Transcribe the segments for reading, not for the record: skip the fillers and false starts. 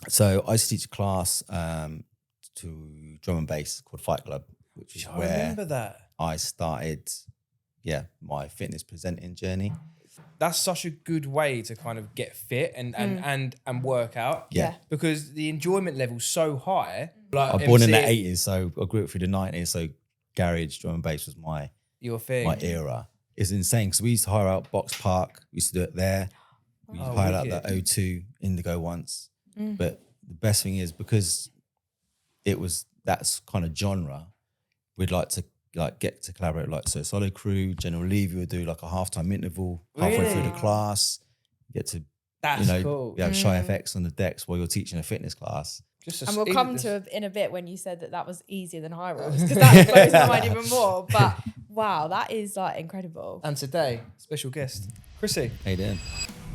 So I used to teach a class to drum and bass called Fight Club, which is I where remember that. I started, my fitness presenting journey. That's such a good way to kind of get fit and work out. Yeah. Because the enjoyment level's so high. Like I was born in the 80s, so I grew up through the 90s. So garage drum and bass was your thing. my era. It's insane because we used to hire out Box Park. We used to do it there. We hired out the O2 Indigo once. But the best thing is because that's kind of genre, we'd like to get to collaborate so Solo Crew, General Levy would do like a halftime interval halfway through the class. Get to cool. You have Shy FX on the decks while you're teaching a fitness class. And we'll come to in a bit when you said that was easier than Hyrox because that blows my mind even more. But wow, that is like incredible. And today, special guest, Chrissy. How you doing?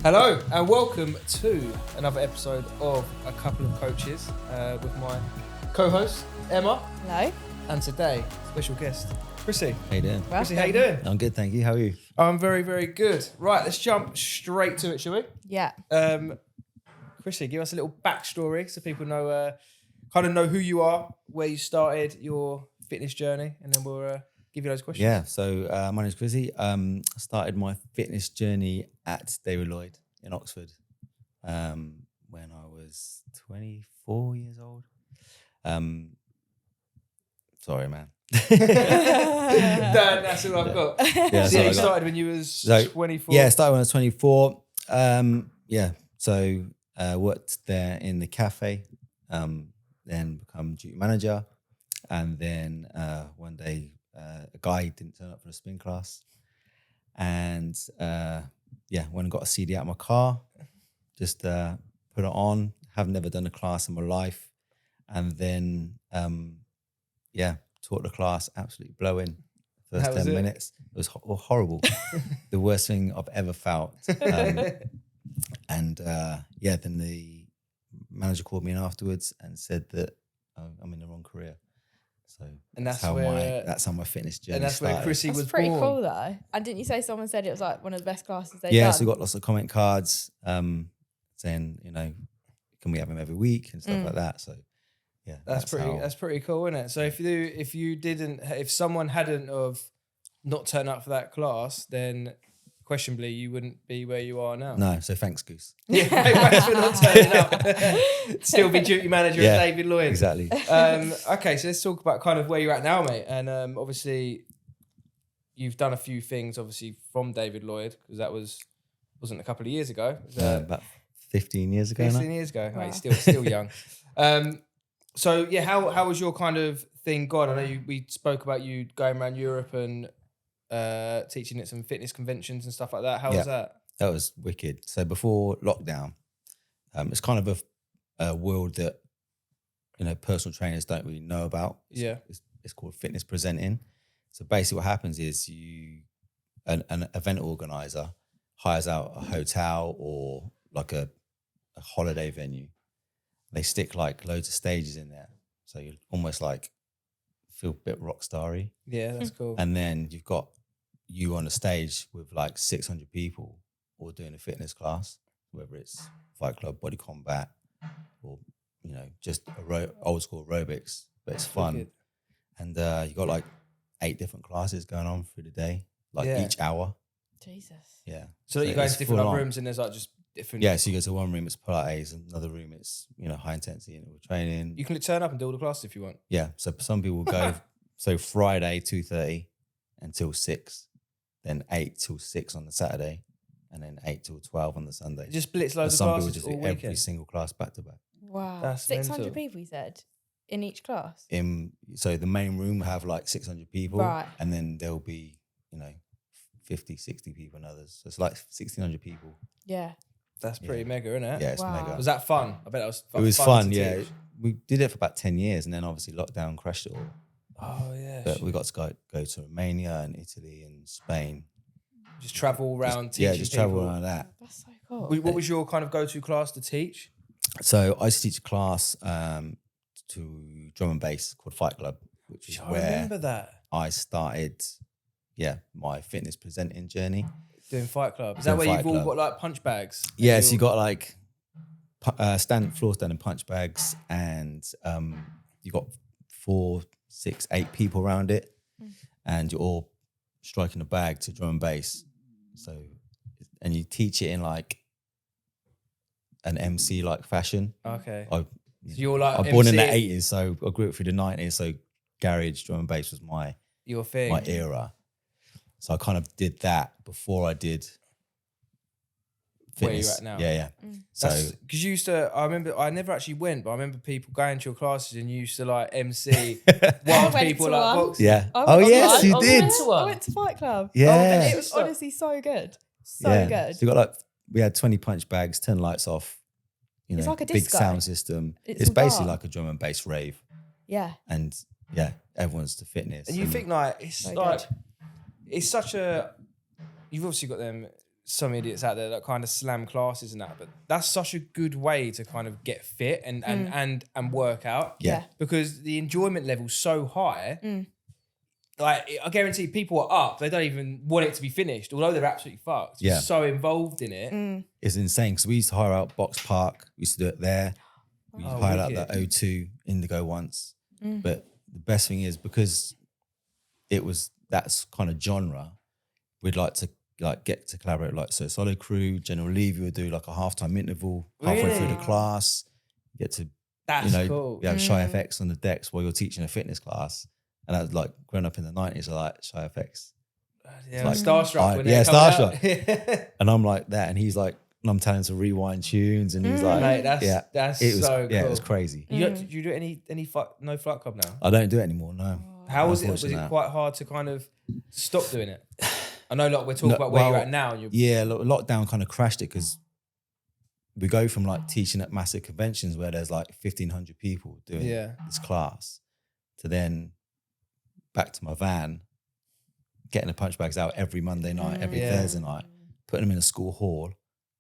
Hello and welcome to another episode of A Couple of Coaches with my co-host Emma. Hello. And today, special guest, Chrissy. How you doing? Chrissy, how you doing? I'm good, thank you. How are you? I'm very, very good. Right, let's jump straight to it, shall we? Yeah. Chrissy, give us a little backstory so people know, kind of know who you are, where you started your fitness journey, and then we'll give you those questions. Yeah, so my name's Chrissy. I started my fitness journey at David Lloyd in Oxford when I was 24 years old. Sorry, man. That's all I've got. Yeah, so you started when you was 24? Yeah, I started when I was 24. So worked there in the cafe, then become duty manager. And then one day a guy didn't turn up for a spin class. And went and got a CD out of my car, just put it on. Have never done a class in my life. And then taught the class, absolutely blowing. First 10 minutes. It was horrible. The worst thing I've ever felt. Then the manager called me in afterwards and said that I'm in the wrong career. So that's how my fitness journey and that's started. Where Chrissy was That's pretty born. cool though. And didn't you say someone said it was like one of the best classes they've done? Yeah, so we got lots of comment cards saying, can we have him every week and stuff like that. So yeah, that's pretty cool, isn't it? So if someone hadn't have not turned up for that class, then questionably you wouldn't be where you are now. No, so thanks, Goose. Yeah, thanks for not turning up. Still be duty manager at David Lloyd. Exactly. Okay, so let's talk about kind of where you're at now, mate. And obviously, you've done a few things, obviously, from David Lloyd, because that wasn't a couple of years ago. About 15 years ago 15 years ago. Wow. Mate, still young. So, yeah, how was your kind of thing gone? I know we spoke about you going around Europe and teaching at some fitness conventions and stuff like that. How was that? That was wicked. So before lockdown, it's kind of a world that personal trainers don't really know about. It's called fitness presenting. So basically, what happens is an event organizer hires out a hotel or like a holiday venue. They stick like loads of stages in there, so you almost like feel a bit rock starry. Yeah, that's cool. And then you've got you on the stage with like 600 people all doing a fitness class, whether it's Fight Club, Body Combat, or just old school aerobics, but it's fun. Wicked. And you got like 8 different classes going on through the day, each hour. Jesus. Yeah. So you go into different rooms and there's like just different. Yeah, so you go to one room, it's Pilates, another room, it's high intensity interval training. You can turn up and do all the classes if you want. Yeah, so some people go. So Friday 2:30 until 6, then 8 till 6 on the Saturday, and then 8 till 12 on the Sunday. It just splits loads of some classes people just do every single class back to back. Wow, that's 600 mental. people you said in each class. So the main room will have like 600 people, right? And then there'll be 50, 60 people and others. So it's like 1,600 people. Yeah. That's pretty mega, isn't it? Yeah, it's mega. Was that fun? I bet that was fun. It was fun, yeah. We did it for about 10 years and then obviously lockdown crashed it all. Oh, yeah. But we got to go to Romania and Italy and Spain. Just travel around teaching just people. travel around that. That's so cool. What was your kind of go-to class to teach? So I used to teach a class to drum and bass called Fight Club, which is where I remember that. I started my fitness presenting journey. Doing Fight Club. Is that where you've all got like punch bags? Yeah, so you got like floor standing punch bags, and you got 4, 6, 8 people around it, and you're all striking a bag to drum and bass. So, and you teach it in like an MC like fashion. Okay. So you're like I'm born in the 80s, so I grew up through the 90s. So garage drum and bass was your thing, my era. So I kind of did that before I did fitness. Where you're at now. Yeah. So because you used to, I remember, I never actually went, but I remember people going to your classes and you used to like MC while people to like one. boxing. yeah. I Oh went- yes, you I did. I went to Fight Club. Yeah. And it was honestly so good. So good. So you got like, we had 20 punch bags, 10 lights off. You know, It's like a big disco. sound system. It's It's all basically dark. like a drum and bass rave. Yeah. And yeah, everyone's to fitness. And you think like, it's So like, good. it's such a, you've obviously got some idiots out there that kind of slam classes and that, but that's such a good way to kind of get fit and work out. Yeah. Because the enjoyment level's so high. Like, I guarantee people are up. They don't even want it to be finished, although they're absolutely fucked. Yeah. So involved in it. it's insane because we used to hire out Box Park. We used to do it there. We Oh, hired out wicked. the O2 Indigo once. But the best thing is because it was that kind of genre, we'd like to get to collaborate like so Solo Crew, General Levy would do like a halftime interval halfway through the Really? class. Get to That's cool. you have Shy FX on the decks while you're teaching a fitness class. And I was like growing up in the 90s, I like Shy FX. Yeah, like- starstruck. when yeah, they're coming out. And I'm like that. And he's like, and I'm telling him to rewind tunes. And he's like, Mate, that's it was, so cool. yeah, it was crazy. Do you do any no Flight Club now? I don't do it anymore, no. How was it? Was Unfortunately, it no. quite hard to kind of stop doing it? I know, like we're talking about where you're at now. And you're, Yeah, lockdown kind of crashed it because we go from like teaching at massive conventions where there's like 1,500 people doing this class to then back to my van, getting the punch bags out every Monday night, every Thursday night, putting them in a school hall,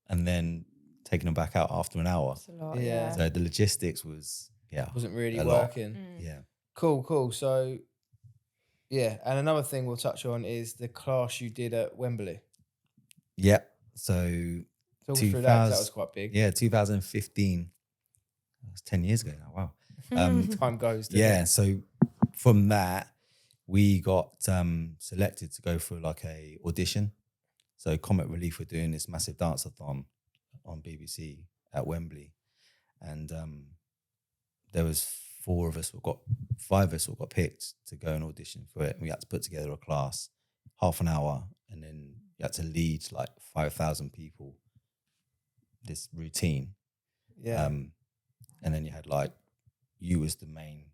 and then taking them back out after an hour. That's a lot, Yeah. So the logistics was, wasn't really a lot. working. Yeah. Cool. So, yeah. And another thing we'll touch on is the class you did at Wembley. Yeah. So Talk us through that, 'cause that was quite big. yeah, 2015. That's 10 years ago now. Wow. Time goes. doesn't Yeah. it? So from that, we got selected to go for like a audition. So Comic Relief were doing this massive dance-a-thon on BBC at Wembley. And there was 5 of us who got picked to go and audition for it. And we had to put together a class, half an hour, and then you had to lead like 5,000 people this routine. Yeah. And then you had like, you was the main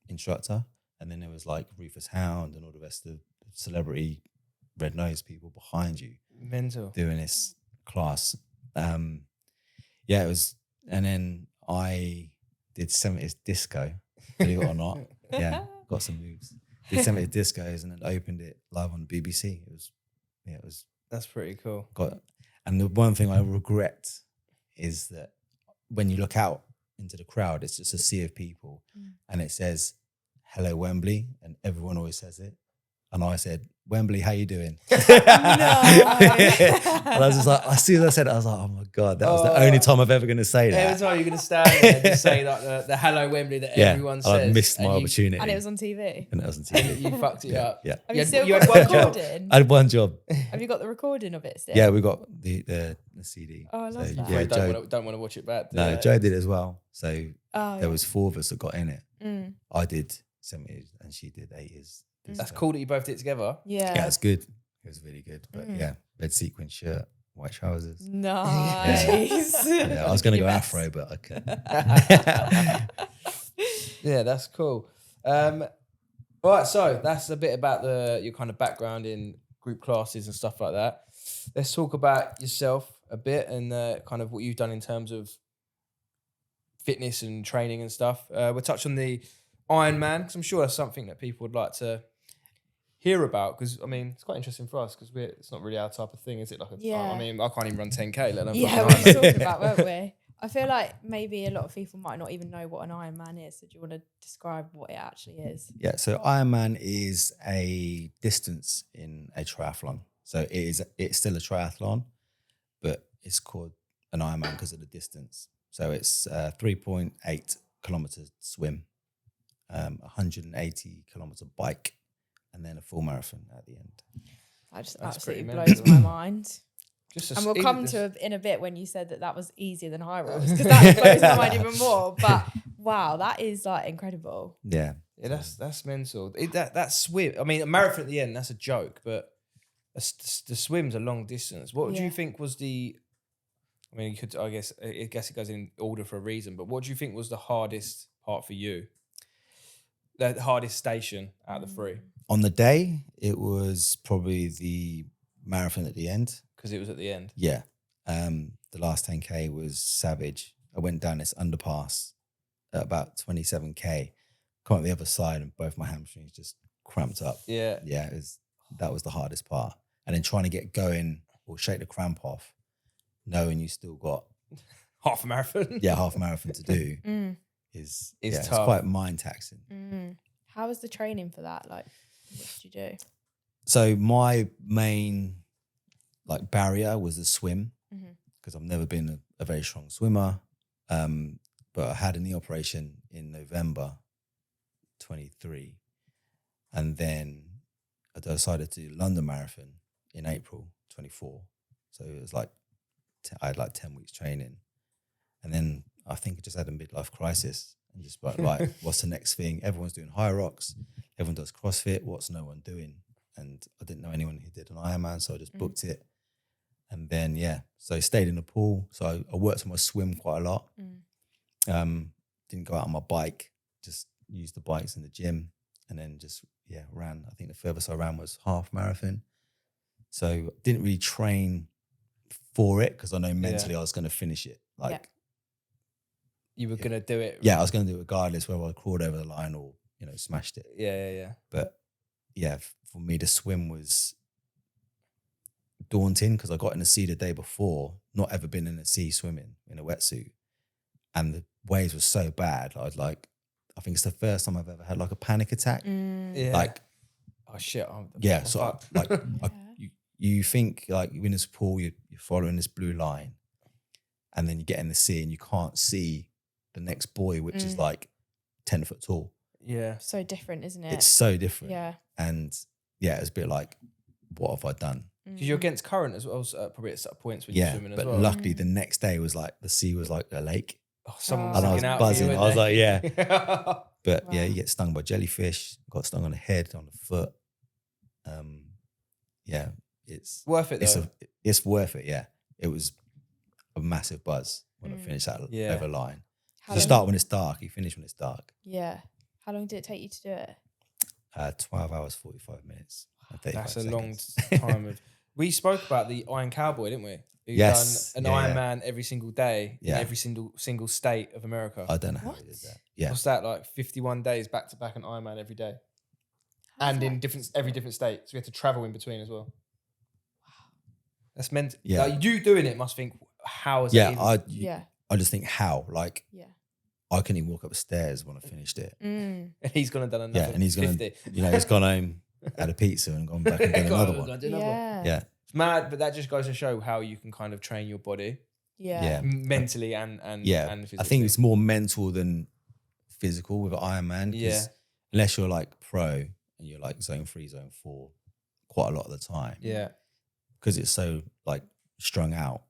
instructor. And then there was like Rufus Hound and all the rest of the celebrity red nose people behind you Mental. doing this class. Yeah, it was, and then I did 70s disco, believe it or not. Yeah, got some moves. Did 70s discos and then opened it live on the BBC. It was That's pretty cool. and the one thing I regret is that when you look out into the crowd, it's just a sea of people and it says, "Hello, Wembley," and everyone always says it. And I said, "Wembley, how you doing?" And I was just like, as soon as I said it, I was like, oh my God, that was the only time I'm ever going to say Every that. time you're going to stand there and just say like the hello Wembley that everyone says. I missed my and you- opportunity. And it was on TV. And it was on TV. You fucked it up. Yeah. Have you still you got had the one job. recording? I had one job. Have you got the recording of it still? Yeah, we got the CD. Oh, I love that. Yeah, You Joe, don't want to watch it back. no, Joe did it as well. So Oh, there was 4 of us that got in it. Mm. I did 70s and she did 80s. That's cool that you both did it together. Yeah. Yeah, it's good. It was really good. But yeah, red sequin shirt, white trousers. Nice. Yeah, I was going to go Yes. afro, but I couldn't. Yeah, that's cool. All right, so that's a bit about your kind of background in group classes and stuff like that. Let's talk about yourself a bit and kind of what you've done in terms of fitness and training and stuff. We'll touch on the Ironman because I'm sure that's something that people would like to hear about because, I mean, it's quite interesting for us because it's not really our type of thing, is it? Like, Yeah. I mean, I can't even run 10K, let alone Yeah, fucking we were Ironman. talking about, weren't we? I feel like maybe a lot of people might not even know what an Ironman is. So do you want to describe what it actually is? Yeah, so Ironman is a distance in a triathlon. So it's still a triathlon, but it's called an Ironman because of the distance. So it's 3.8 kilometers swim, 180 kilometer bike, and then a full marathon at the end. That just That's absolutely pretty blows my mind. And we'll come to in a bit when you said that was easier than Hyrox, because that blows my mind even more. But wow, that is like incredible. Yeah. Yeah, that's mental. That swim, I mean, a marathon at the end, that's a joke, but the swim's a long distance. What do you think was I mean, I guess it goes in order for a reason, but what do you think was the hardest part for you? The hardest station out of the three? On the day, it was probably the marathon at the end. Because it was at the end? Yeah. The last 10K was savage. I went down this underpass at about 27K, come up the other side, and both my hamstrings just cramped up. Yeah. Yeah, that was the hardest part. And then trying to get going or shake the cramp off, knowing you still got half a marathon. Yeah, half a marathon to do is tough. It's quite mind taxing. How was the training for that? Like, what did you do? So my main barrier was the swim, because I've never been a very strong swimmer. But I had a knee operation in November 23, and then I decided to do London Marathon in April 24. So it was I had 10 weeks training, and then I think I just had a midlife crisis and just like, what's the next thing? Everyone's doing Hyrox, everyone does CrossFit. What's no one doing? And I didn't know anyone who did an Ironman, so I just booked it. And then so I stayed in the pool. So I worked on my swim quite a lot. Didn't go out on my bike, just used the bikes in the gym, and then just ran. I think the furthest I ran was half marathon. So didn't really train for it because I know mentally I was going to finish it. You were going to do it. Yeah, I was going to do it regardless whether I crawled over the line or smashed it. Yeah. But for me, the swim was daunting because I got in the sea the day before, not ever been in the sea swimming in a wetsuit, and the waves were so bad. I was like, I think it's the first time I've ever had a panic attack. Yeah. Oh shit. You think you're in this pool, you're following this blue line, and then you get in the sea and you can't see the next buoy, which is 10 foot tall. Yeah. So different, isn't it? It's so different. Yeah. And it's a bit like, what have I done? Because you're against current as well, probably at some points when you're swimming as well. But luckily the next day was the sea was like a lake. Oh, someone and I was buzzing. I was like, yeah. But Wow. you get stung by jellyfish, got stung on the head, on the foot. It's worth it though. It's worth it, yeah. It was a massive buzz when I finished that over line. You start when it's dark, you finish when it's dark. Yeah. How long did it take you to do it? 12 hours, 45 minutes. That's a seconds. long time. We spoke about the Iron Cowboy, didn't we? Who Yes. done an Ironman every single day in Yeah. every single state of America. I don't know how he did that. Yeah. What's that, 51 days back to back an Ironman every day? And in every different state. So we had to travel in between as well. Wow. That's meant. Yeah. You doing it must think, how is it? I just think how. Yeah. I couldn't even walk up the stairs when I finished it. And he's gone and done another. Yeah, and he's gone. 50. He's gone home, had a pizza, and gone back and done another one. Yeah. It's mad, but that just goes to show how you can kind of train your body. Yeah. Mentally and physically. I think it's more mental than physical with Ironman. Yeah. Unless you're pro and you're zone 3, zone 4 quite a lot of the time. Yeah. Because it's so strung out,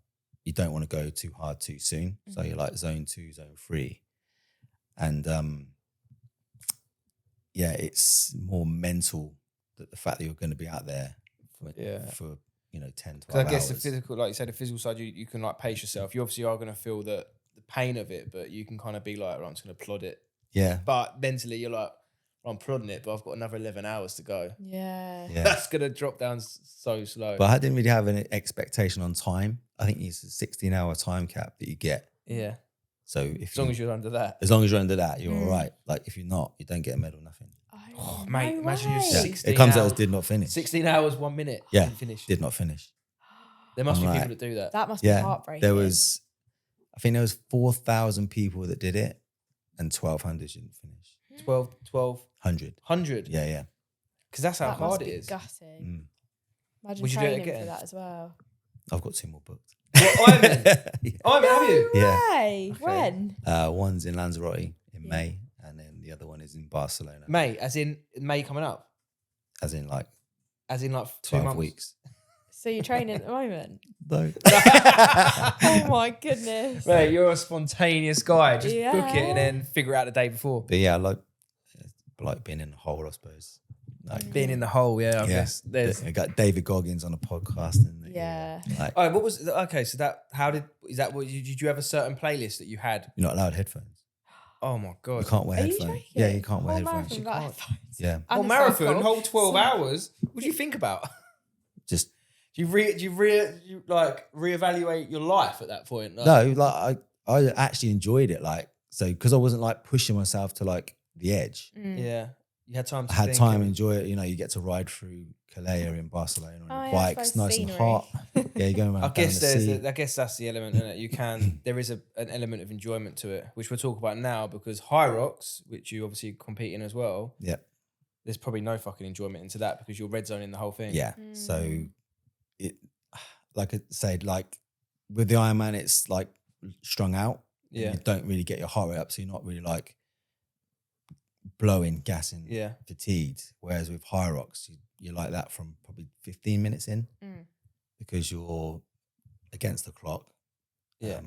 you don't want to go too hard too soon. So you're zone 2, zone 3. And it's more mental, that the fact that you're going to be out there for 10, 12 hours. I guess the physical, like you said, the physical side, you can pace yourself. You obviously are going to feel the pain of it, but you can kind of be like, right, I'm just going to plod it. Yeah. But mentally, you're like, I'm plodding it, but I've got another 11 hours to go. Yeah. That's going to drop down so slow. But I didn't really have an expectation on time. I think it's a 16-hour time cap that you get. Yeah. So as long as you're under that. As long as you're under that, you're all right. If you're not, you don't get a medal, nothing. Oh, mate, no imagine you're way. 16 It comes hours. out as did not finish. 16 hours, 1 minute. Yeah. Didn't finish. Did not finish. There must be I'm people that do that. That must be heartbreaking. I think there was 4,000 people that did it and 1,200 didn't finish. 1,200. 100. Yeah. Because that's how that hard must it be is. Gutting. Mm. Imagine Would you do it training again? for that as well. I've got 2 more booked. Ironman? Yeah. Ironman, have you? Way. Okay. When? One's in Lanzarote in May, and then the other one is in Barcelona. May, as in May coming up? As in like 2 12 months? weeks. So you're training at the moment? No. Oh my goodness. Mate, you're a spontaneous guy. Just book it Yeah. and then figure it out the day before. But yeah, like being in the hole, I suppose. Like Being in the hole, I guess. There's... I got David Goggins on a podcast. And Yeah. Like, All right, what was okay? So did you have a certain playlist that you had? you're not allowed headphones. Oh my god! You can't wear Are you headphones. joking? Yeah, you can't wear Whole headphones. marathon You without can't. headphones? Yeah, And Whole a marathon, cycle. whole 12 So- hours. What do you think about? just Do you reevaluate your life at that point? Like, no. Like I actually enjoyed it. Like so because I wasn't like pushing myself to like the edge. Yeah, you had time. I had time to enjoy it. You know, you get to ride through Calais in Barcelona on Oh, your yeah, bike. it's It's nice scenery. and hot. Yeah, you're going around I down guess the sea. I guess that's the element in it. You can there is an element of enjoyment to it, which we'll talk about now because Hyrox, which you obviously compete in as well. Yeah. There's probably no fucking enjoyment into that because you're red zoning the whole thing. Yeah. So it, like I said, like with the Ironman, it's like strung out. Yeah. You don't really get your heart rate up, so you're not really like blowing, gassing, Yeah. fatigued. Whereas with Hyrox, you're like that from probably 15 minutes in because you're against the clock. Yeah.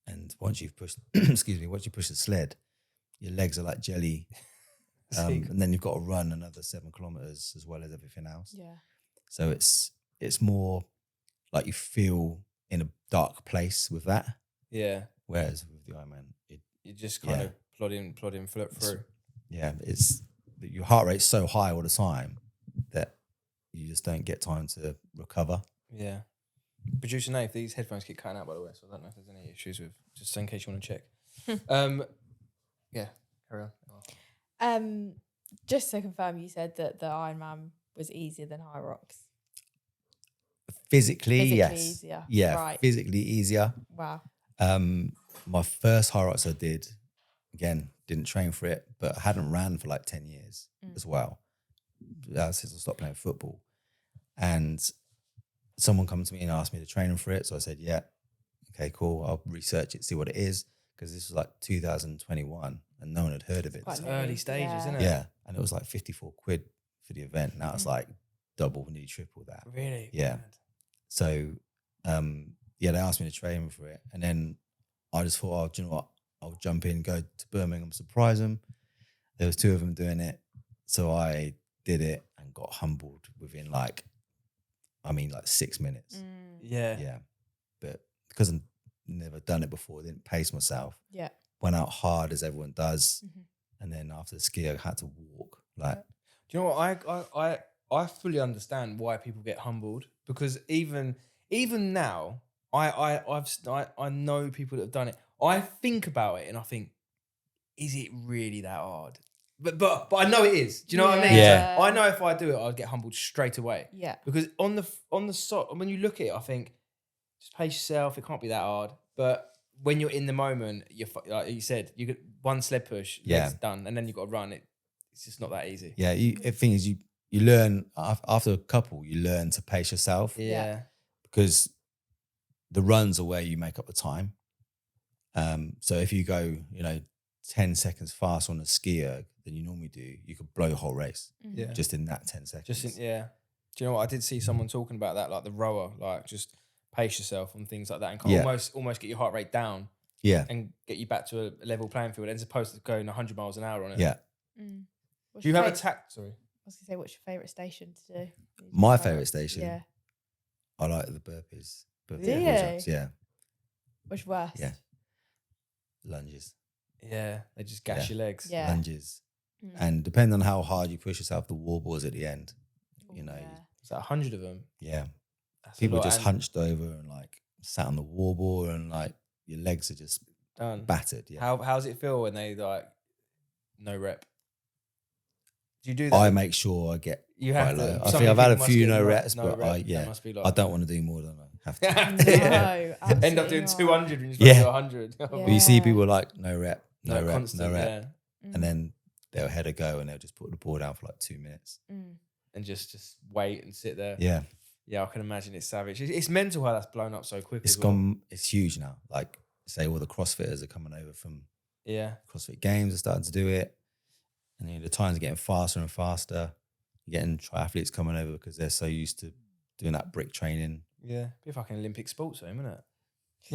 And once you've pushed, once you push the sled, your legs are like jelly. And then you've got to run another 7 kilometers as well as everything else. Yeah. So it's more like you feel in a dark place with that. Yeah. Whereas with the Ironman, You just kind of plod in through. Yeah, it's your heart rate's so high all the time that you just don't get time to recover. Yeah. Producer Nate, these headphones keep cutting out, by the way, so I don't know if there's any issues with, just in case you want to check. Yeah, carry on. Just to confirm, you said that the Ironman was easier than Hyrox. Physically yes. Easier. Yeah, Right. physically easier. Wow. My first Hyrox I did, again, didn't train for it, but I hadn't ran for like 10 years as well. Since I stopped playing football. And someone come to me and asked me to train them for it. So I said, yeah, okay, cool. I'll research it, see what it is. Because this was like 2021 and no one had heard of it. It's early stages, isn't it? Yeah. And it was like 54 quid for the event. Now it's like double, nearly triple that. Really? Yeah. So, they asked me to train for it. And then I just thought, oh, do you know what? I'll jump in, go to Birmingham, surprise them. There was 2 of them doing it. So I did it and got humbled within like 6 minutes. Yeah. Yeah. But because I've never done it before, didn't pace myself. Yeah. Went out hard as everyone does. And then after the ski, I had to walk. Like, do you know what? I fully understand why people get humbled because even now, I know people that have done it. I think about it and I think, is it really that hard? But I know it is. Do you know what I mean? Yeah. So I know if I do it, I'll get humbled straight away. Yeah. Because on the side, when you look at it, I think just pace yourself. It can't be that hard. But when you're in the moment, you're like you said, you get one sled push, legs done, and then you've got to run. It's just not that easy. yeah, the thing is, you learn after a couple, you learn to pace yourself. Yeah. Because the runs are where you make up the time. So if you go, 10 seconds faster on a skier than you normally do, you could blow your whole race. Yeah. Just in that 10 seconds. Do you know what? I did see someone talking about that, like the rower, like just pace yourself and things like that and almost get your heart rate down. Yeah. And get you back to a level playing field as opposed to going 100 miles an hour on it. Yeah. Do you have a Sorry. I was going to say, what's your favourite station to do? My favourite station? Yeah. I like the burpees. Do push-ups, you? yeah. Which worst? Yeah. Lunges. Yeah. They just gas your legs. Yeah. Lunges. And depending on how hard you push yourself, the wall balls at the end, It's like 100 of them. Yeah. That's People just hunched over and like sat on the wall ball and like your legs are just done. Battered. Yeah. How does it feel when they like no rep? Do you do that? I make sure I get You have quite to. low. I Some think I've had a people must few get no no reps, rep. but That must be like- I don't want to do more than I have to. No, End up doing absolutely 200 when you're supposed Yeah. to do 100. But you see people like no rep, no rep, constant, no rep, yeah. and then they'll head a go and they'll just put the ball down for like 2 minutes. And just wait and sit there. Yeah. Yeah, I can imagine it's savage. It's mental how that's blown up so quick. It's gone. It's huge now. Like say, all the CrossFitters are coming over from CrossFit Games are starting to do it, and the times are getting faster and faster. You're getting triathletes coming over because they're so used to doing that brick training. Yeah, be a fucking Olympic sports zone, wouldn't it?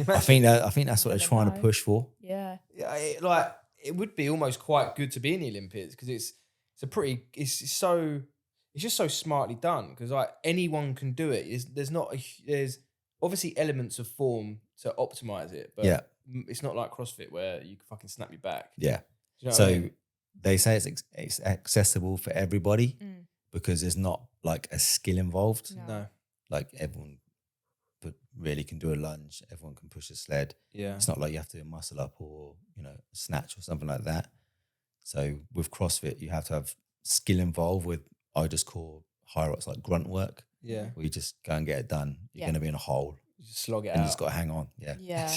I think that's what they're trying to push for. Yeah, it would be almost quite good to be in the Olympics because it's just so smartly done because like anyone can do it. There's obviously elements of form to optimize it, but it's not like CrossFit where you can fucking snap your back. Yeah. Do you know so what I mean? They say it's accessible for everybody because there's not like a skill involved. No. Like everyone really can do a lunge. Everyone can push a sled. Yeah. It's not like you have to do a muscle up or, snatch or something like that. So with CrossFit, you have to have skill involved with, I just call Hyrox like grunt work. Yeah. Where you just go and get it done. You're going to be in a hole. You just slog it out. And you just got to hang on. Yeah. Yeah.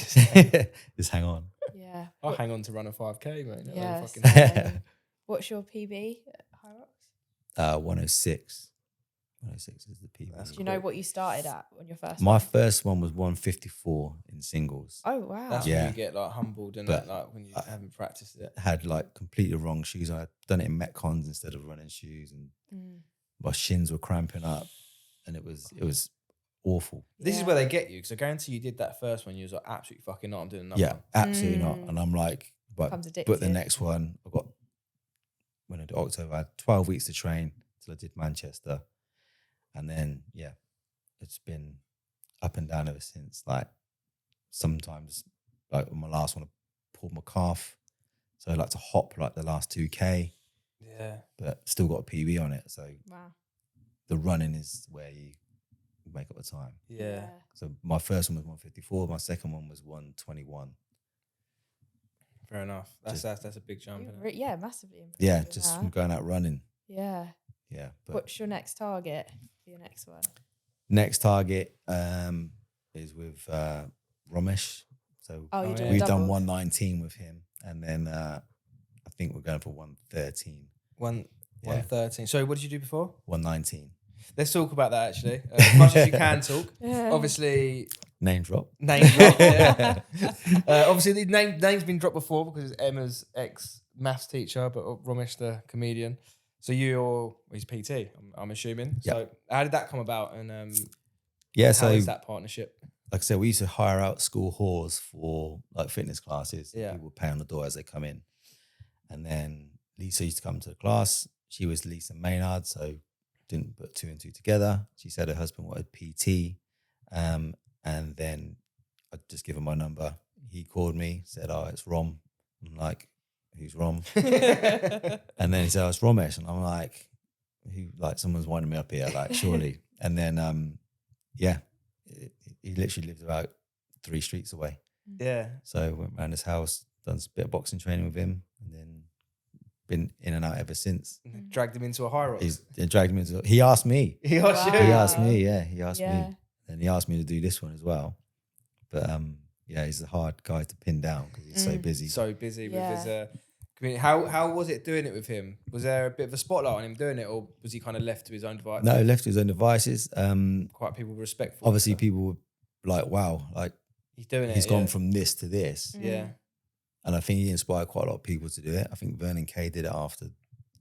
Just hang on. Yeah. I'll hang on to run a 5K, mate. Yeah. What's your PB at Hyrox? 106. 106 is the PB. Do you know what you started at on your first My first one was 154 in singles. Oh, wow. That's when you get like humbled and like when you haven't practiced it. Had like completely wrong shoes. I'd done it in Metcons instead of running shoes, and my shins were cramping up, and it was awful. This is where they get you because I guarantee you did that first one. You was like, absolutely fucking not. I'm doing another one. Absolutely not. And I'm like, but the next one, when I did October, I had 12 weeks to train till I did Manchester. And then, it's been up and down ever since. Like sometimes, like on my last one, I pulled my calf. So I like to hop like the last 2K. Yeah. But still got a PB on it. So the running is where you make up the time. Yeah. So my first one was 154. My second one was 121. Fair enough. That's a big jump. Yeah, massively. Yeah, just from going out running. Yeah. Yeah. But what's your next target for your next one? Next target is with Ramesh. So we've done 119 with him, and then I think we're going for 113. 113. So what did you do before? 119. Let's talk about that actually. As much as you can talk. Obviously. Name drop. Yeah. Obviously, the name's been dropped before because it's Emma's ex-maths teacher, but Ramesh the comedian. So he's PT, I'm assuming. Yep. So how did that come about? And how is that partnership? Like I said, we used to hire out school halls for like fitness classes. Yeah. People would pay on the door as they come in. And then Lisa used to come to the class. She was Lisa Maynard, so didn't put two and two together. She said her husband wanted PT. And then I'd just give him my number. He called me, said, it's Rom. I'm like, who's Rom? And then he said, it's Ramesh. And I'm like, who? Like, someone's winding me up here, like, surely. And then, he literally lived about 3 streets away. Yeah. So I went around his house, done a bit of boxing training with him, and then been in and out ever since. Dragged him into a Hyrox. He asked me. He asked you? He asked me, yeah. He asked me. And he asked me to do this one as well. But he's a hard guy to pin down because he's so busy. So busy with his community. How was it doing it with him? Was there a bit of a spotlight on him doing it, or was he kind of left to his own devices? No, left to his own devices. Quite people respectful. Obviously, people were like, wow, like he's doing it. He's gone from this to this. Yeah. And I think he inspired quite a lot of people to do it. I think Vernon Kay did it after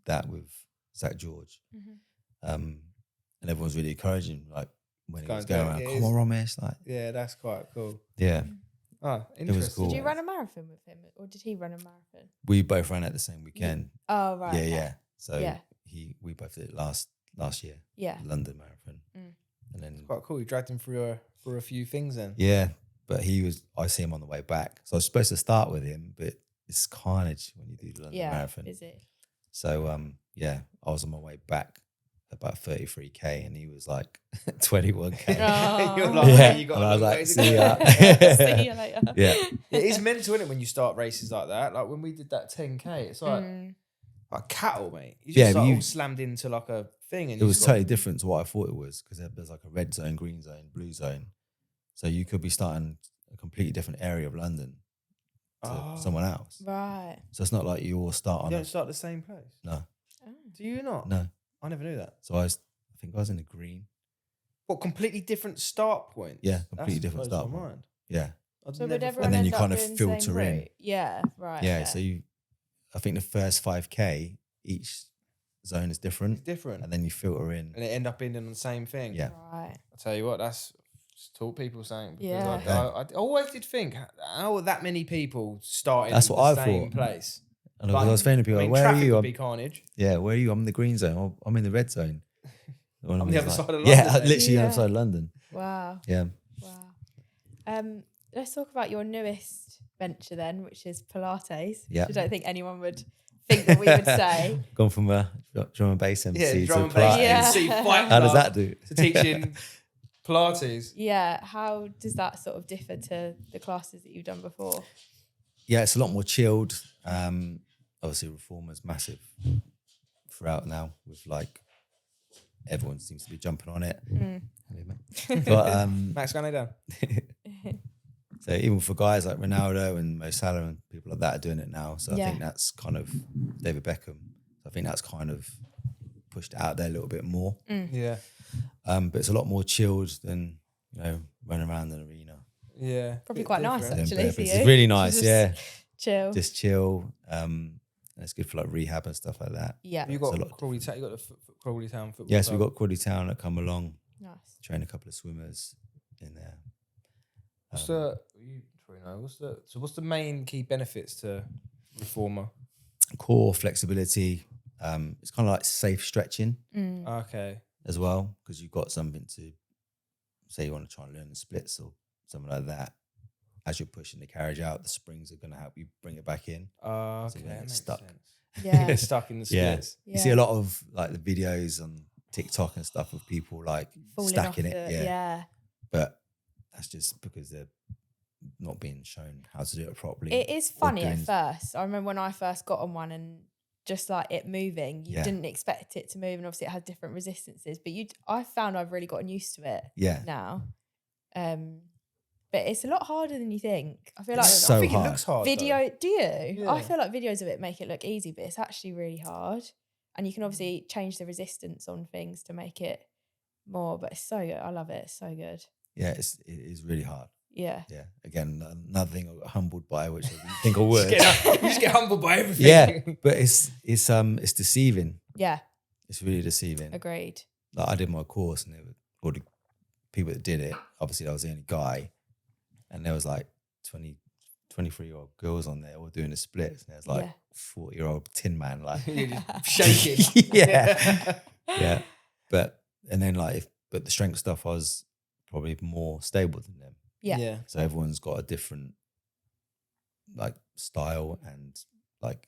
that with Zach George. And everyone's really encouraging, like, when he was going around, come on, Ramesh. Like, yeah, that's quite cool. Yeah. Oh, interesting. It was cool. Did you run a marathon with him, or did he run a marathon? We both ran at the same weekend. Oh, right. Yeah. So we both did it last year. Yeah. London Marathon. And then it's quite cool. You dragged him for a few things then. Yeah, but I see him on the way back. So I was supposed to start with him, but it's carnage when you do the London Marathon. Is it? So I was on my way back about 33K, and he was like 21K. Oh. You're like, you got and I was like, see ya. See you later. Yeah. It is mental, isn't it, when you start races like that? Like when we did that 10K, it's like cattle, mate. You just all slammed into like a thing. And it was totally different to what I thought it was, because there's like a red zone, green zone, blue zone. So you could be starting a completely different area of London to someone else. Right. So it's not like you all start on. You don't start the same place? No. Do you not? No. I never knew that. So I think I was in the green. What, completely different start points? Yeah, completely different start point. point. Yeah. So would everyone and then end you up kind of doing the filter same in. route? Yeah, right. Yeah, okay. so I think the first 5K, each zone is different. It's different. And then you filter in. And it end up being on the same thing. Yeah. Right. I'll tell you what, that's just taught people something. Because Yeah. I always did think, how are that many people starting That's in what the I same thought. place? And I was phoning people, where are traffic you? would be carnage. Yeah, where are you? I'm in the green zone. I'm in the red zone. On the other side of London. Yeah, mate. literally on the other side of London. Wow. Yeah. Wow. Let's talk about your newest venture then, which is Pilates. Yeah. Which I don't think anyone would think that we would say. Gone from a drum and bass MC drum to and bass Pilates. MC fight How does club that do? to teaching Pilates. Yeah. How does that sort of differ to the classes that you've done before? Yeah, it's a lot more chilled. Obviously, Reformer's massive throughout now with like everyone seems to be jumping on it. Hello, mate. But Max, go down. so even for guys like Ronaldo and Mo Salah and people like that are doing it now. So I think that's kind of David Beckham. So I think that's kind of pushed it out there a little bit more. Yeah. But it's a lot more chilled than running around an arena. Yeah. Probably quite nice different. actually for you. It's really nice, Just chill. Just chill. And it's good for like rehab and stuff like that. Yeah. You got Crawley Town. You got the Crawley Town football. Yes, club. we've got Crawley Town that come along. Nice. Train a couple of swimmers in there. What's the main key benefits to Reformer? Core flexibility. It's kind of like safe stretching Okay. as well, because you've got something to say you want to try and learn the splits or something like that. As you're pushing the carriage out, the springs are going to help you bring it back in. Okay. So you don't get That makes stuck. sense. Yeah. Get stuck in the splits. You see a lot of like the videos on TikTok and stuff of people like Falling stacking off it. Yeah. But that's just because they're not being shown how to do it properly. It is funny at first. I remember when I first got on one and just like it moving, you didn't expect it to move, and obviously it had different resistances. But I found I've really gotten used to it. now. But it's a lot harder than you think. I feel like so I think hard. It looks hard. video. Do you? Yeah. I feel like videos of it make it look easy, but it's actually really hard. And you can obviously change the resistance on things to make it more. But it's so good. I love it. It's so good. Yeah, it is really hard. Yeah. Yeah. Again, another thing I got humbled by, which I didn't think I would. You just get humbled by everything. Yeah, but it's deceiving. Yeah. It's really deceiving. Agreed. Like I did my course, and all the people that did it, obviously I was the only guy, and there was like 23-year-old girls on there all doing the splits, and there's like 40-year-old tin man like shaking. yeah. But the strength stuff I was probably more stable than them. Yeah. So everyone's got a different like style and like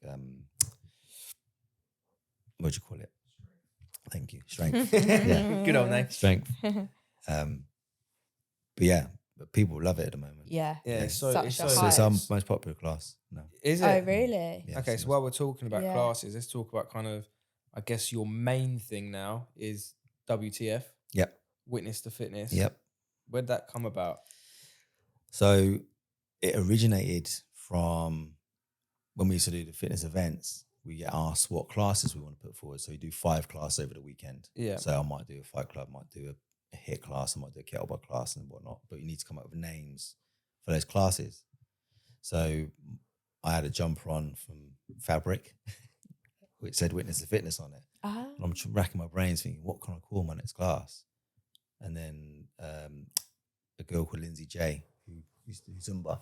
what do you call it? Thank you. Strength. Yeah. Good old name. Strength. But people love it at the moment. Yeah. Yeah. It's So high. it's our most popular class now. Is it? Oh, really? Yeah, Okay, so while we're talking about Yeah. classes, let's talk about kind of, I guess your main thing now is WTF. Yep. Witness to Fitness. Yep. Where'd that come about? So it originated from when we used to do the fitness events. We get asked what classes we want to put forward. So we do 5 classes over the weekend. Yeah. So I might do a fight club, might do a HIIT class, I might do a kettlebell class and whatnot. But you need to come up with names for those classes. So I had a jumper on from Fabric, which said Witness to Fitness on it. Uh-huh. And I'm racking my brains thinking, what can I call my next class? And then a girl called Lindsay J, who used to do Zumba,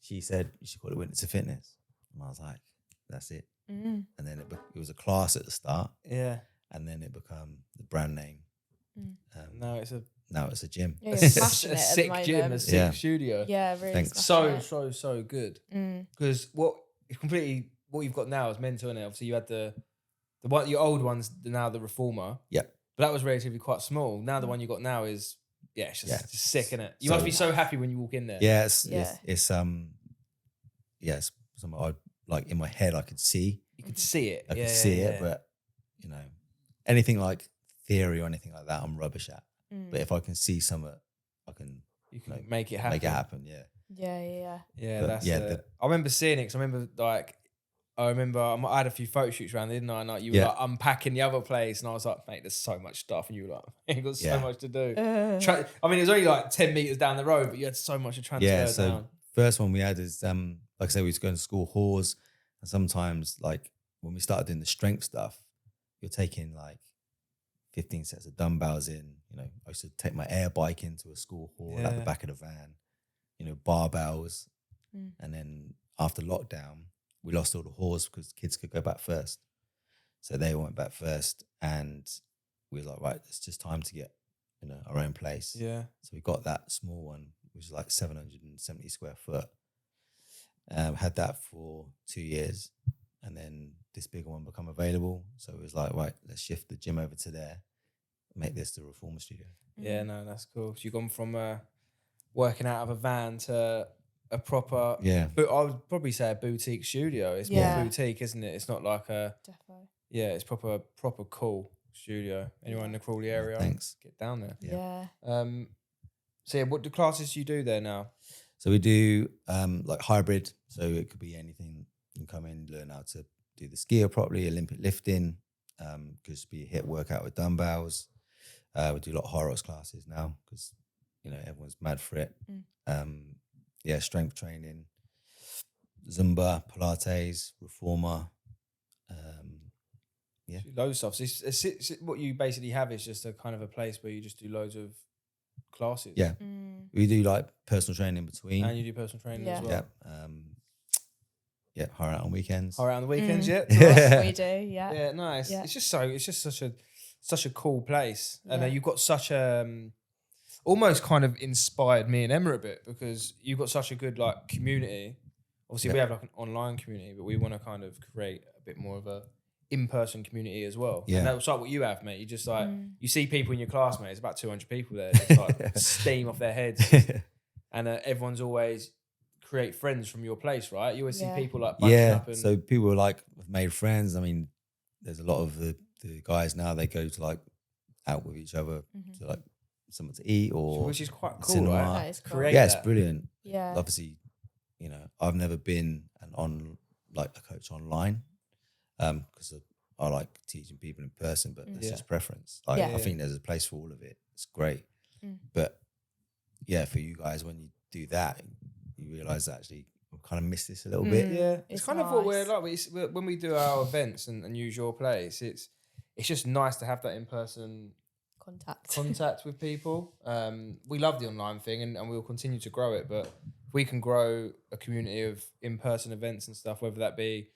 she said you should call it Witness to Fitness. And I was like, that's it. Mm. And then it was a class at the start. Yeah. And then it became the brand name. Now it's a gym. Yeah, you're smashing a it at the sick moment. gym, a sick studio. Yeah, really. Thanks. smashing So good. it. Because what you've got now is mental, innit? Obviously, you had the one, your old ones, now the Reformer. Yep. But that was relatively quite small. Now the one you got now is it's just sick, innit? You must be so happy when you walk in there. Yeah, it's something I like in my head I could see. You could see it. I could see it, but anything like theory or anything like that, I'm rubbish at. But if I can see something, I can make it happen. Make it happen, yeah. Yeah. Yeah, But that's yeah, I remember seeing it because I remember like I remember I had a few photo shoots around, didn't I? And like, you were like unpacking the other place, and I was like, mate, there's so much stuff, and you were like, you got so much to do. I mean, it was only like 10 meters down the road, but you had so much to transfer down. First one we had is like I said, we used to go to school halls, and sometimes like when we started doing the strength stuff, you're taking like 15 sets of dumbbells in. You know, I used to take my air bike into a school hall at the back of the van. You know, barbells, and then after lockdown, we lost all the halls because kids could go back first. So they went back first, and we were like, right, it's just time to get, you know, our own place. Yeah. So we got that small one, which was like 770 square foot. Had that for 2 years, and then this bigger one become available. So it was like, right, let's shift the gym over to there, make this the reformer studio. Yeah, no, that's cool. So you've gone from working out of a van to a proper, but I would probably say a boutique studio. It's more boutique, isn't it? It's not like a it's proper cool studio. Anyone in the Crawley area? Thanks. Get down there. Yeah. So what the classes do you do there now? So we do like hybrid. So it could be anything. You can come in, learn how to do the skier properly, Olympic lifting. Could just be a HIIT workout with dumbbells. We do a lot of Hyrox classes now because, you know, everyone's mad for it. Strength training, Zumba, Pilates, reformer. Loads of stuff. So it's what you basically have is just a kind of a place where you just do loads of classes. Yeah. We do like personal training in between. And you do personal training as well. Hire out on weekends. Hire out on the weekends, We do, yeah. Yeah, nice. Yeah. It's just such a cool place. And you've got such almost kind of inspired me and Emma a bit because you've got such a good like community. Obviously we have like an online community, but we want to kind of create a bit more of a in-person community as well. Yeah. And that's like what you have, mate. You just like, you see people in your class, mate, there's about 200 people there, just like steam off their heads. And everyone's always create friends from your place, right? You always see people like bunching up. And so people like have made friends. I mean, there's a lot of the guys now, they go to like out with each other to like something to eat or which is quite cool, cinema. right? That is cool. It's brilliant. Yeah. Obviously, you know, I've never been a coach online because I like teaching people in person, but that's just preference. Like I think there's a place for all of it. It's great. But yeah, for you guys, when you do that, you realise that actually I kind of miss this a little bit. Yeah, it's kind of what we're like. When we do our events and use your place, it's just nice to have that in-person contact with people. We love the online thing and we'll continue to grow it, but if we can grow a community of in-person events and stuff, whether that be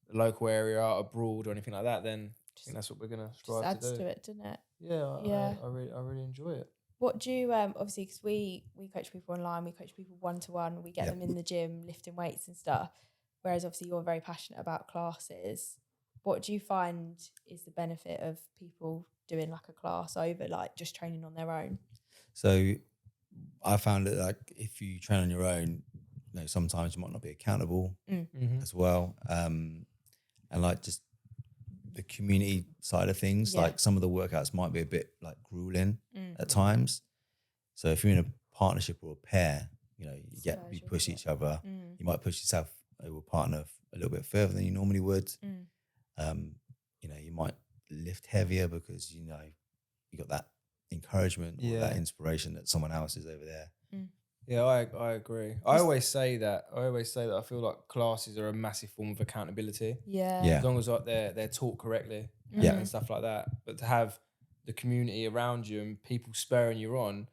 the local area, abroad or anything like that, then I think that's what we're going to strive to do. Adds to it, doesn't it? Yeah, I really enjoy it. What do you, obviously, because we coach people online, we coach people one-to-one, we get them in the gym, lifting weights and stuff, whereas obviously you're very passionate about classes. What do you find is the benefit of people doing like a class over like just training on their own? So I found that like if you train on your own, you know, sometimes you might not be accountable as well. And like just the community side of things, like some of the workouts might be a bit like grueling at times. So if you're in a partnership or a pair, you know, you push each other. You might push yourself or a partner a little bit further than you normally would. You know, you might lift heavier because, you know, you got that encouragement or that inspiration that someone else is over there. Yeah, I agree. I always say that I feel like classes are a massive form of accountability. Yeah. As long as like they're taught correctly and stuff like that. But to have the community around you and people spurring you on,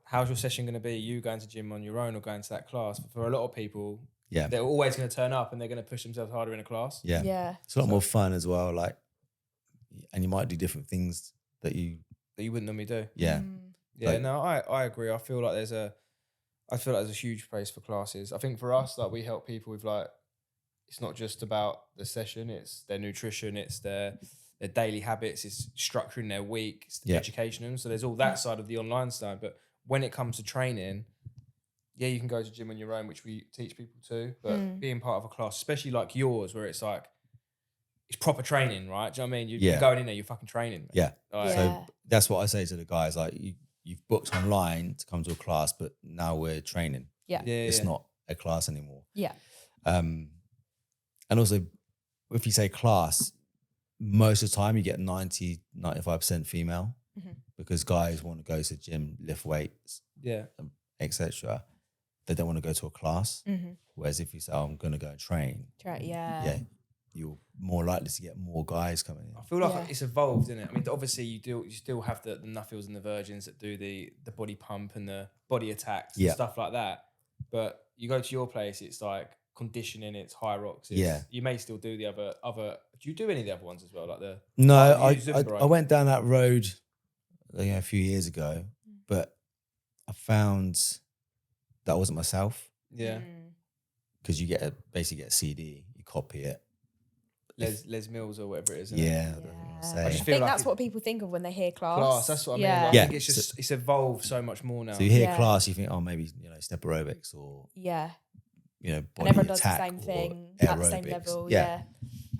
how's your session going to be? You going to gym on your own or going to that class? For a lot of people, they're always going to turn up and they're going to push themselves harder in a class. Yeah. It's a lot more fun as well. Like, and you might do different things that you wouldn't normally do. Yeah. Yeah. Like, no, I agree. I feel like there's a huge place for classes. I think for us, like we help people with like, it's not just about the session, it's their nutrition, it's their daily habits, it's structuring their week, it's the education. So there's all that side of the online side. But when it comes to training, you can go to gym on your own, which we teach people to, but being part of a class, especially like yours, where it's like, it's proper training, right? Do you know what I mean? You're going in there, you're fucking training. Mate. Yeah. Like, so that's what I say to the guys, like you've booked online to come to a class, but now we're training. Yeah. It's not a class anymore. Yeah. And also if you say class, most of the time you get 95% female because guys want to go to the gym, lift weights, etc. They don't want to go to a class. Whereas if you say, I'm going to go and train, you're more likely to get more guys coming in. I feel like it's evolved, isn't it? I mean, obviously you still have the Nuffields and the Virgins that do the body pump and the body attacks and stuff like that. But you go to your place, it's like conditioning, it's Hyrox. You may still do the other. Do you do any of the other ones as well? Like the I went down that road a few years ago, but I found that wasn't myself. Yeah. Because you basically get a CD, you copy it. Les Mills or whatever it is. I think that's what people think of when they hear class. That's what I mean. I think it's just it's evolved so much more now. So you hear class, you think, oh, maybe step aerobics or body and everyone does the attack same thing or at the same aerobics. level.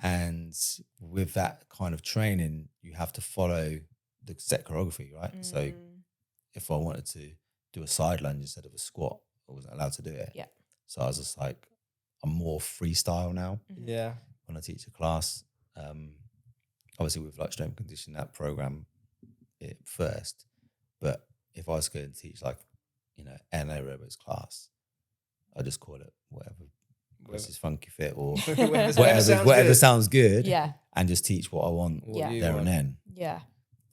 And with that kind of training, you have to follow the set choreography, right? So if I wanted to do a side lunge instead of a squat, I wasn't allowed to do it. Yeah. So I was just like, I'm more freestyle now. Yeah. When I teach a class, obviously with like strength conditioning, that program it first. But if I was going to teach like, an aerobics class, I just call it whatever. This is funky fit or whatever sounds good. Yeah. And just teach what I want there and then. Yeah.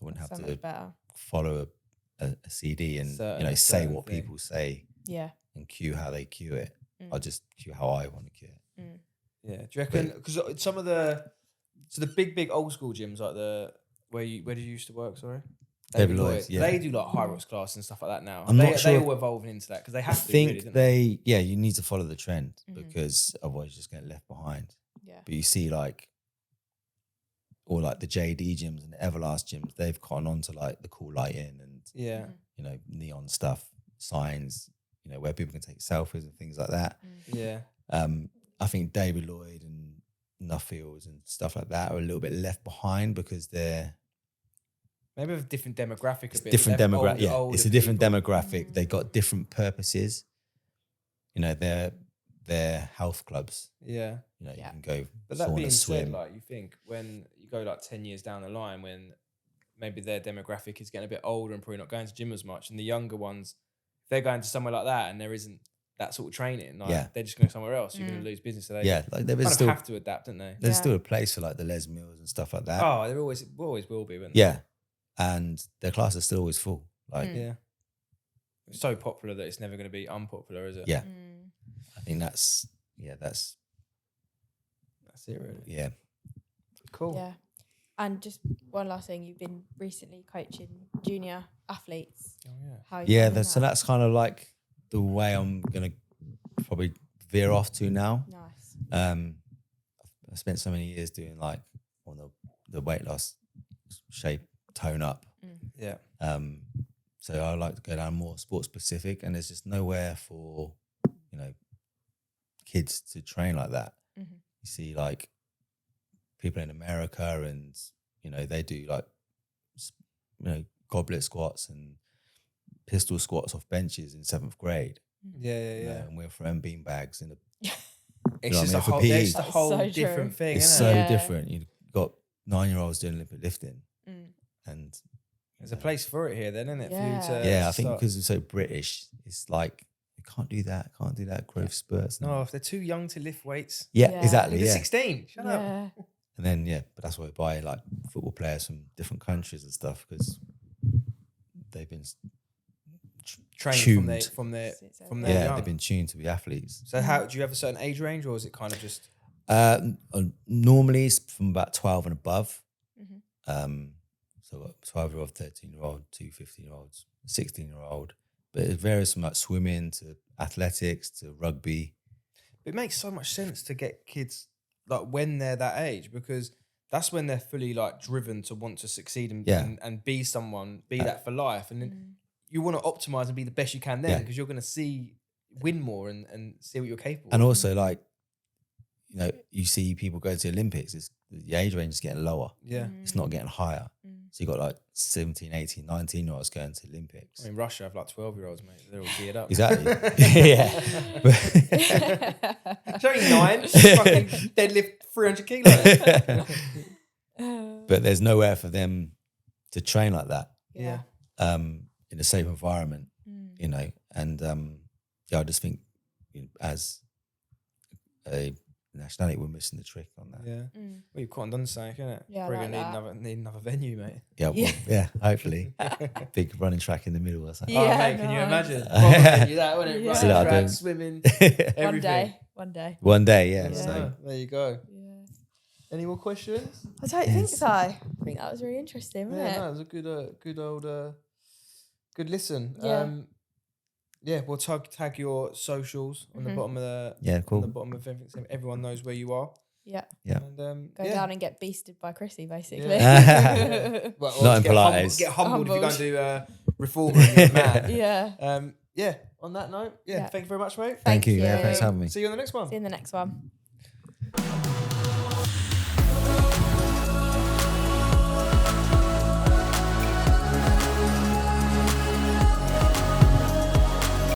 I wouldn't have to follow a CD and say what people say. Yeah. And cue how they cue it. I'll just cue how I want to cue it. Yeah. Do you reckon? Because some of the big old school gyms like where did you used to work? Sorry. David Lloyd, they do like Hyrox class and stuff like that now. I'm not sure. They all evolving into that because they have to. I think you need to follow the trend because otherwise you're just getting left behind. Yeah. But you see like the JD gyms and the Everlast gyms, they've gotten on to like the cool lighting and neon stuff, signs, where people can take selfies and things like that. Yeah. I think David Lloyd and Nuffields and stuff like that are a little bit left behind because they're maybe a different demographic. It's a different demographic. They got different purposes. They're health clubs. Yeah. You can go. But that being said, like you think when you go like 10 years down the line, when maybe their demographic is getting a bit older and probably not going to gym as much, and the younger ones, if they're going to somewhere like that and there isn't that sort of training, they're just going somewhere else. You're going to lose business. So they have to adapt, don't they? There's still a place for like the Les Mills and stuff like that. Oh, there always will be. Yeah. And their classes are still always full. Like, it's so popular that it's never going to be unpopular, is it? Yeah. I think that's it, really. Yeah. Cool. Yeah. And just one last thing, you've been recently coaching junior athletes. Oh yeah. So that's kind of like the way I'm gonna probably veer off to now. Nice. I spent so many years doing like on the weight loss shape tone up. Yeah. So I like to go down more sports specific, and there's just nowhere for kids to train like that. You see like people in America, and they do like goblet squats and pistol squats off benches in 7th grade. Yeah. And we're throwing bean bags in the. It's just a whole so different thing. It's isn't so different. You've got 9-year-olds doing Olympic lifting, and there's a place for it here, then, isn't it? Yeah. For you to I think because it's so British, it's like you can't do that growth spurts. No, if they're too young to lift weights. Yeah. Exactly. They're Yeah. 16. Shut up. And then but that's why we buy like football players from different countries and stuff because they've been trained from their young. They've been tuned to be athletes. So how do you have a certain age range, or is it kind of just normally it's from about 12 and above. So 12-year-old, 13-year-old, 2 15-year-olds, 16-year-old, but it varies from like swimming to athletics to rugby. It makes so much sense to get kids like when they're that age, because that's when they're fully like driven to want to succeed and be someone, be that for life. And then you want to optimize and be the best you can then, because you're going to win more and see what you're capable of. And also like, you see people go to the Olympics, the age range is getting lower. Yeah. It's not getting higher. So you got like 17, 18, 19-year-olds going to Olympics. I mean, Russia have like 12-year-olds, mate. They're all geared up. Exactly. Yeah. It's only 9. Fucking deadlift 300 kilos. But there's nowhere for them to train like that. Yeah. In a safe environment, you know, and I just think as a nationality, we're missing the trick on that. Yeah. Well, you've quite done something, isn't it? Yeah, Probably like gonna need another venue, mate. Yeah, well, yeah, hopefully. Big running track in the middle or something. Oh, mate, can you imagine? Proper venue, that, wouldn't it? Yeah. Running So track, swimming, everything. One day. One day, yeah. Yeah, So there you go. Yeah. Any more questions? I don't think so. I think that was really interesting, wasn't it? No, it was a good old good listen. Yeah. We'll tag your socials on the bottom of the cool. on the bottom of everything, so everyone knows where you are. Yeah. And Go down and get beasted by Chrissy, basically. Yeah. Well, Not in get Pilates. Get humbled if you go and do reformer and you're mad. Yeah. Yeah. On that note, thank you very much, mate. Thank you. Yeah, thanks for having me. See you on the next one. See you in the next one.